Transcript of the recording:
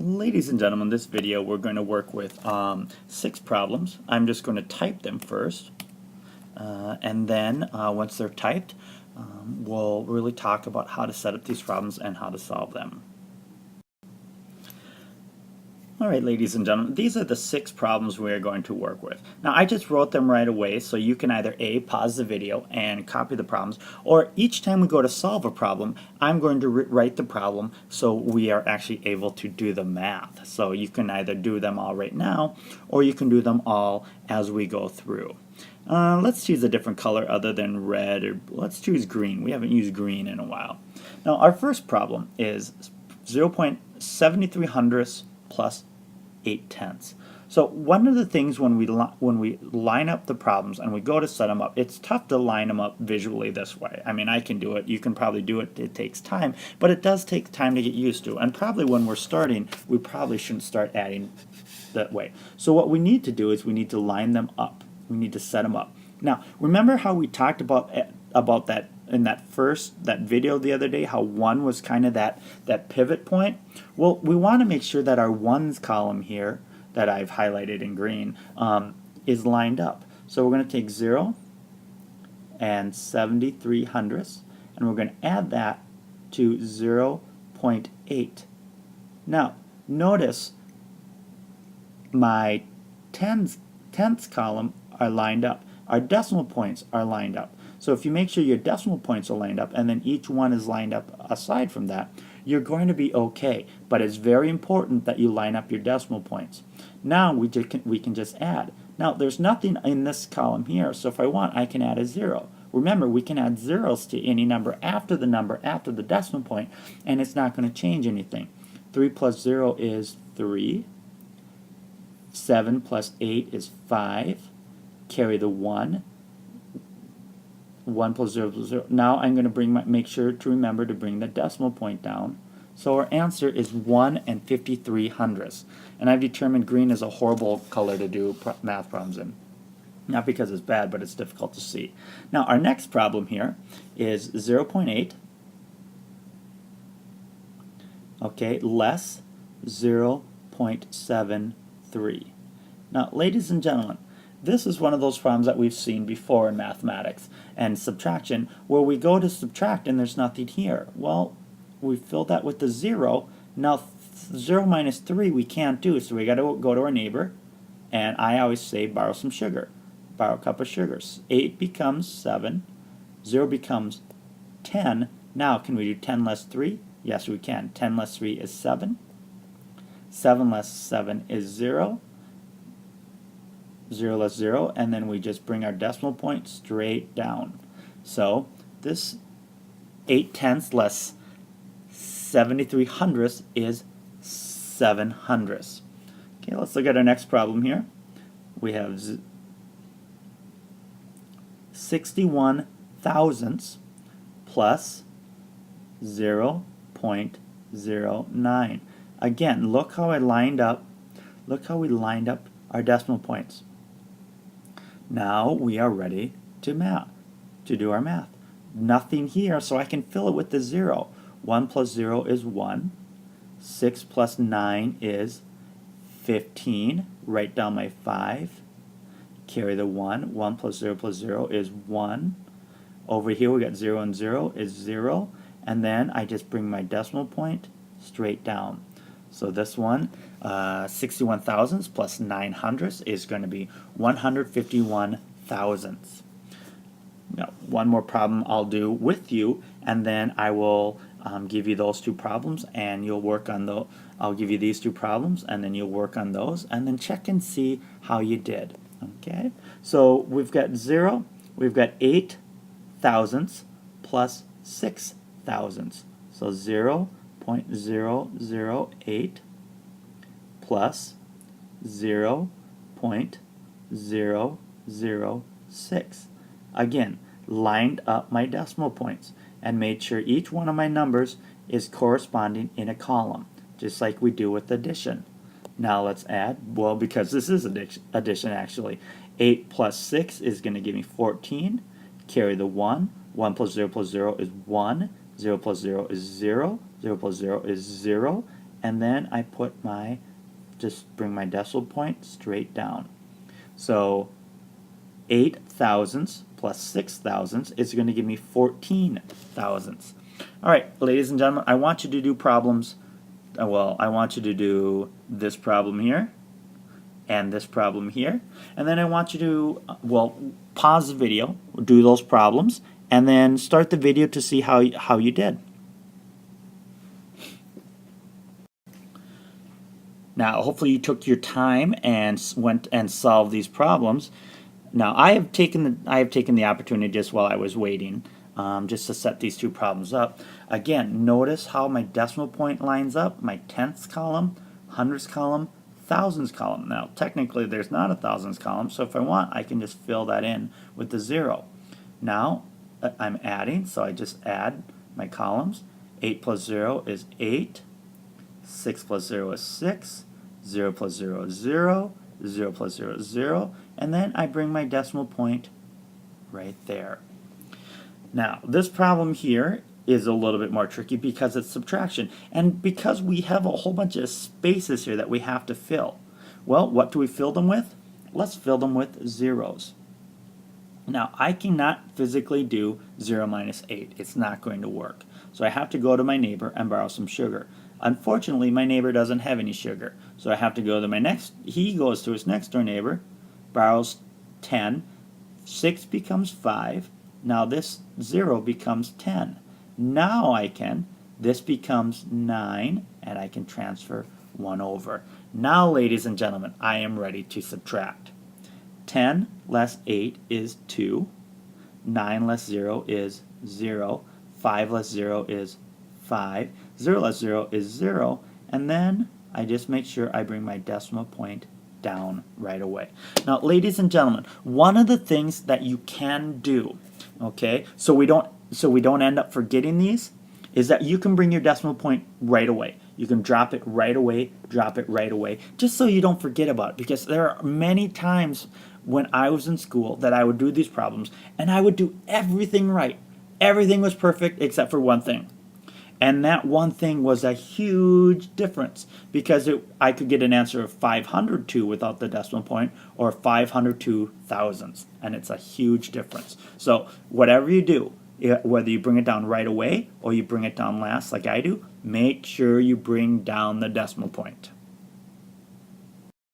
Ladies and gentlemen, this video we're going to work with 6 problems. I'm just going to type them first, and then once they're typed, we'll really talk about how to set up these problems and how to solve them. Alright, ladies and gentlemen, these are the 6 problems we are going to work with. Now, I just wrote them right away, so you can either A, pause the video and copy the problems, or each time we go to solve a problem, I'm going to write the problem so we are actually able to do the math. So you can either do them all right now, or you can do them all as we go through. Let's choose a different color other than red, or let's choose green. We haven't used green in a while. Now, our first problem is 0.73 hundredths plus 8/10. So one of the things when we line up the problems and we go to set them up, it's tough to line them up visually this way. I mean, I can do it, you can probably do it, it takes time, but it does take time to get used to. And probably when we're starting, we probably shouldn't start adding that way. So what we need to do is we need to line them up. We need to set them up. Now, remember how we talked about that in that video the other day, how 1 was kind of that pivot point? Well, we want to make sure that our ones column here that I've highlighted in green is lined up. So we're going to take 0 and 73 hundredths, and we're going to add that to 0.8. Now, notice my tenths column are lined up. Our decimal points are lined up. So if you make sure your decimal points are lined up and then each one is lined up aside from that, you're going to be okay. But it's very important that you line up your decimal points. Now we can just add. Now there's nothing in this column here, so if I want, I can add a 0. Remember, we can add zeros to any number after the decimal point, and it's not going to change anything. 3 plus 0 is 3. 7 plus 8 is 5. Carry the 1. 1 plus 0 plus 0. Now I'm going to make sure to remember to bring the decimal point down. So our answer is 1 and 53 hundredths. And I've determined green is a horrible color to do math problems in. Not because it's bad, but it's difficult to see. Now our next problem here is 0.8, okay, less 0.73. Now, ladies and gentlemen, this is one of those problems that we've seen before in mathematics and subtraction, where we go to subtract and there's nothing here. Well, we fill that with the 0. Now 0 minus 3 we can't do, so we got to go to our neighbor, and I always say borrow some sugar. Borrow a cup of sugar. 8 becomes 7. 0 becomes 10. Now can we do 10 less 3? Yes, we can. 10 less 3 is 7. 7 less 7 is 0. 0 less 0, and then we just bring our decimal point straight down. So this 8/10 less 73 hundredths is 7 hundredths. Okay, let's look at our next problem here. We have 61 thousandths plus 0.09. Again, look how I lined up. Look how we lined up our decimal points. Now we are ready to do our math. Nothing here, so I can fill it with the 0. 1 plus 0 is 1. 6 plus 9 is 15. Write down my 5. Carry the 1. 1 plus 0 plus 0 is 1. Over here we got 0 and 0 is 0. And then I just bring my decimal point straight down. So this one, 61 thousandths plus 9 hundredths is going to be 151 thousandths. Now, one more problem I'll do with you, and then I will give you those 2 problems, and you'll work on those. I'll give you these 2 problems, and then you'll work on those, and then check and see how you did. Okay? So we've got 0, we've got 8 thousandths plus 6 thousandths. So 0.008 plus 0.006. Again, lined up my decimal points and made sure each one of my numbers is corresponding in a column, just like we do with addition. Now let's add, well, because this is addition actually. 8 plus 6 is going to give me 14. Carry the 1. 1 plus 0 is 1. 0 plus 0 is 0. 0 plus 0 is 0. and then I put my, just bring my decimal point straight down. So 8 thousandths plus 6 thousandths is going to give me 14 thousandths. All right, ladies and gentlemen, I want you to do problems. Well, I want you to do this problem here and this problem here, and then I want you to, well, pause the video, do those problems, and then start the video to see how you did. Now, hopefully you took your time and went and solved these problems. Now, I have taken the opportunity just while I was waiting, just to set these two problems up. Again, notice how my decimal point lines up, my tenths column, hundredths column, thousands column. Now, technically, there's not a thousands column, so if I want, I can just fill that in with the 0. Now, I'm adding, so I just add my columns. 8 plus 0 is 8. 6 plus 0 is 6. 0 plus 0 is 0. 0 plus 0 is 0. And then I bring my decimal point right there. Now, this problem here is a little bit more tricky because it's subtraction. And because we have a whole bunch of spaces here that we have to fill. Well, what do we fill them with? Let's fill them with zeros. Now, I cannot physically do 0 minus 8. It's not going to work. So I have to go to my neighbor and borrow some sugar. Unfortunately, my neighbor doesn't have any sugar. So I have to go to he goes to his next door neighbor, borrows 10. 6 becomes 5. Now this 0 becomes 10. Now this becomes 9, and I can transfer 1 over. Now, ladies and gentlemen, I am ready to subtract. 10 less 8 is 2. 9 less 0 is 0. 5 less 0 is 5. 0 less 0 is 0. And then I just make sure I bring my decimal point down right away. Now, ladies and gentlemen, one of the things that you can do, okay, so we don't end up forgetting these, is that you can bring your decimal point right away. You can drop it right away, just so you don't forget about it. Because there are many times when I was in school that I would do these problems, and I would do everything right. Everything was perfect except for one thing. And that one thing was a huge difference, because I could get an answer of 502 without the decimal point, or 502 thousandths, and it's a huge difference. So whatever you do, whether you bring it down right away or you bring it down last like I do, make sure you bring down the decimal point.